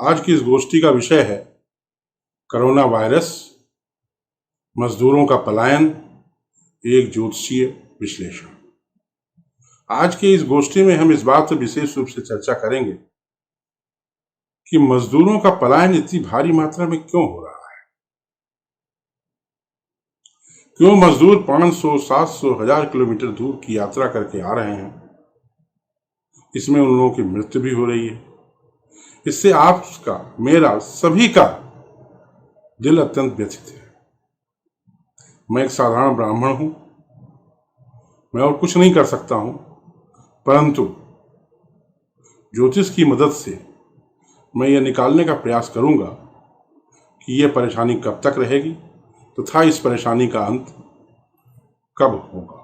आज की इस गोष्ठी का विषय है कोरोना वायरस, मजदूरों का पलायन, एक ज्योतिषीय विश्लेषण। आज की इस गोष्ठी में हम इस बात पर विशेष रूप से चर्चा करेंगे कि मजदूरों का पलायन इतनी भारी मात्रा में क्यों हो रहा है। क्यों मजदूर 500, 700, 1000 किलोमीटर दूर की यात्रा करके आ रहे हैं। इसमें उन लोगों की मृत्यु भी हो रही है। इससे आपका, मेरा, सभी का दिल अत्यंत व्यथित है। मैं एक साधारण ब्राह्मण हूं, मैं और कुछ नहीं कर सकता हूं, परंतु ज्योतिष की मदद से मैं यह निकालने का प्रयास करूंगा कि यह परेशानी कब तक रहेगी तथा इस परेशानी का अंत कब होगा,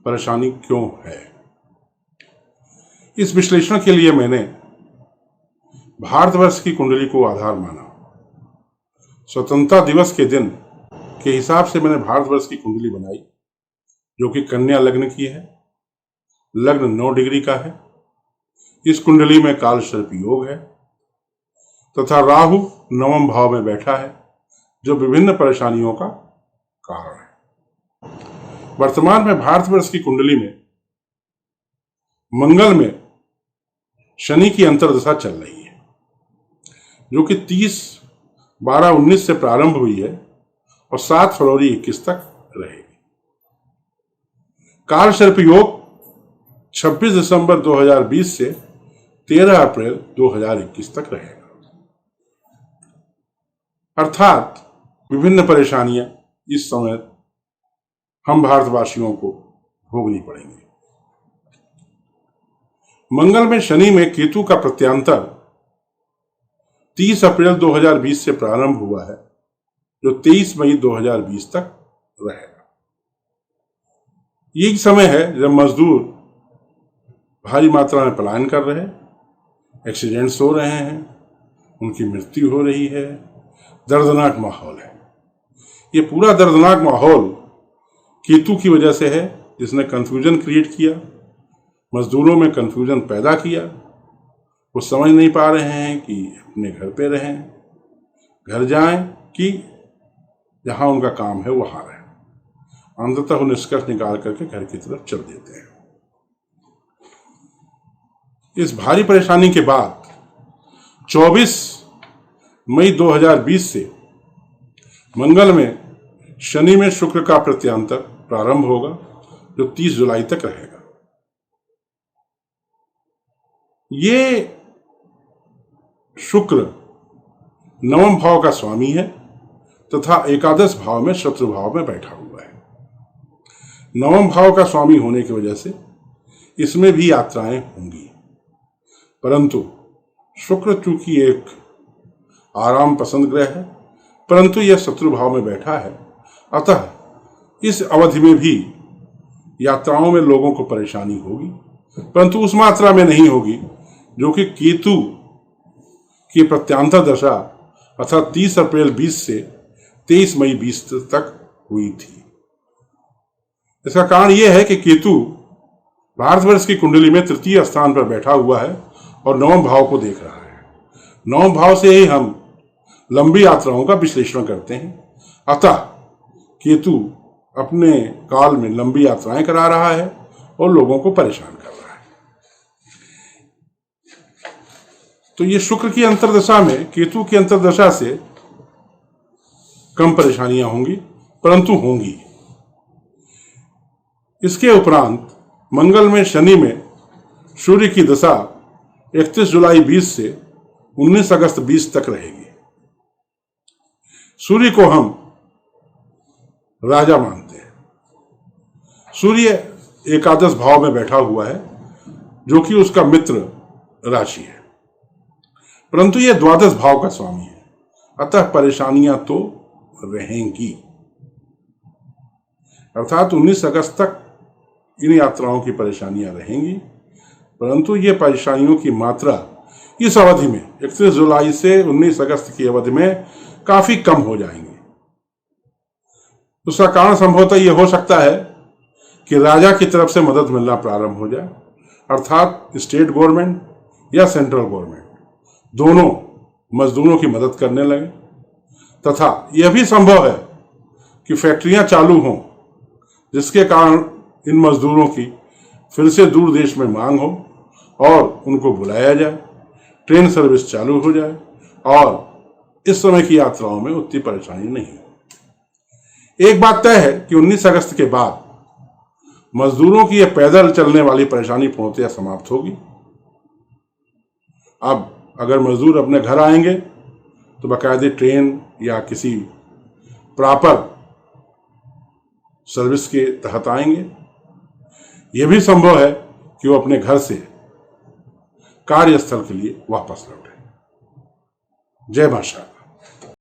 परेशानी क्यों है। इस विश्लेषण के लिए मैंने भारतवर्ष की कुंडली को आधार माना। स्वतंत्रता दिवस के दिन के हिसाब से मैंने भारतवर्ष की कुंडली बनाई, जो कि कन्या लग्न की है। लग्न 9 डिग्री का है। इस कुंडली में काल सर्प योग है तथा राहु 9वें भाव में बैठा है, जो विभिन्न परेशानियों का कारण है। वर्तमान में भारतवर्ष की कुंडली में मंगल में शनि की अंतर्दशा चल रही है, जो कि 30/12/19 से प्रारंभ हुई है और 7 फरवरी 21 तक रहेगी। काल सर्प योग 26 दिसंबर 2020 से 13 अप्रैल 2021 तक रहेगा। अर्थात विभिन्न परेशानियां इस समय हम भारतवासियों को भोगनी पड़ेंगी। मंगल में शनि में केतु का प्रत्यांतर 30 अप्रैल 2020 से प्रारंभ हुआ है, जो 23 मई 2020 तक रहेगा। यही समय है जब मजदूर भारी मात्रा में पलायन कर रहे हैं, एक्सीडेंट्स हो रहे हैं, उनकी मृत्यु हो रही है। दर्दनाक माहौल है। ये पूरा दर्दनाक माहौल केतु की वजह से है, जिसने कंफ्यूजन क्रिएट किया, मजदूरों में कंफ्यूजन पैदा किया। वो समझ नहीं पा रहे हैं कि अपने घर पे रहें, घर जाएं कि जहां उनका काम है वहां रहें। अंततः वो निष्कर्ष निकाल करके घर की तरफ चल देते हैं। इस भारी परेशानी के बाद 24 मई 2020 से मंगल में शनि में शुक्र का प्रत्यांतर प्रारंभ होगा, जो 30 जुलाई तक रहेगा। ये शुक्र 9वें भाव का स्वामी है तथा एकादश भाव में, शत्रु भाव में बैठा हुआ है। 9वें भाव का स्वामी होने की वजह से इसमें भी यात्राएं होंगी, परंतु शुक्र चूंकि एक आराम पसंद ग्रह है, परंतु यह शत्रु भाव में बैठा है, अतः इस अवधि में भी यात्राओं में लोगों को परेशानी होगी, परंतु उस मात्रा में नहीं होगी जो कि केतु की प्रत्यांतर दशा अर्थात 30 अप्रैल 20 से 23 मई 20 तक हुई थी। इसका कारण यह है कि केतु भारतवर्ष की कुंडली में 3य स्थान पर बैठा हुआ है और 9वें भाव को देख रहा है। 9वें भाव से ही हम लंबी यात्राओं का विश्लेषण करते हैं, अतः केतु अपने काल में लंबी यात्राएं करा रहा है और लोगों को परेशान कर रहा है। तो ये शुक्र की अंतर्दशा में केतु की अंतर्दशा से कम परेशानियां होंगी, परंतु होंगी। इसके उपरांत मंगल में शनि में सूर्य की दशा 31 जुलाई 20 से 19 अगस्त 20 तक रहेगी। सूर्य को हम राजा मानते हैं। सूर्य एकादश भाव में बैठा हुआ है, जो कि उसका मित्र राशि है, परंतु यह द्वादश भाव का स्वामी है, अतः परेशानियां तो रहेंगी। अर्थात 19 अगस्त तक इन यात्राओं की परेशानियां रहेंगी, परंतु ये परेशानियों की मात्रा इस अवधि में 31 जुलाई से 19 अगस्त की अवधि में काफी कम हो जाएंगे। उसका कारण संभवतः यह हो सकता है कि राजा की तरफ से मदद मिलना प्रारंभ हो जाए, अर्थात स्टेट गवर्नमेंट या सेंट्रल गवर्नमेंट दोनों मजदूरों की मदद करने लगे तथा यह भी संभव है कि फैक्ट्रियां चालू हों जिसके कारण इन मजदूरों की फिर से दूर देश में मांग हो और उनको बुलाया जाए, ट्रेन सर्विस चालू हो जाए और इस समय की यात्राओं में उतनी परेशानी नहीं हो। एक बात तय है कि 19 अगस्त के बाद मजदूरों की यह पैदल चलने वाली परेशानी पूर्णतया समाप्त होगी। अब अगर मजदूर अपने घर आएंगे तो बाकायदे ट्रेन या किसी प्रॉपर सर्विस के तहत आएंगे। यह भी संभव है कि वो अपने घर से कार्यस्थल के लिए वापस लौटे। जय मां शारदा।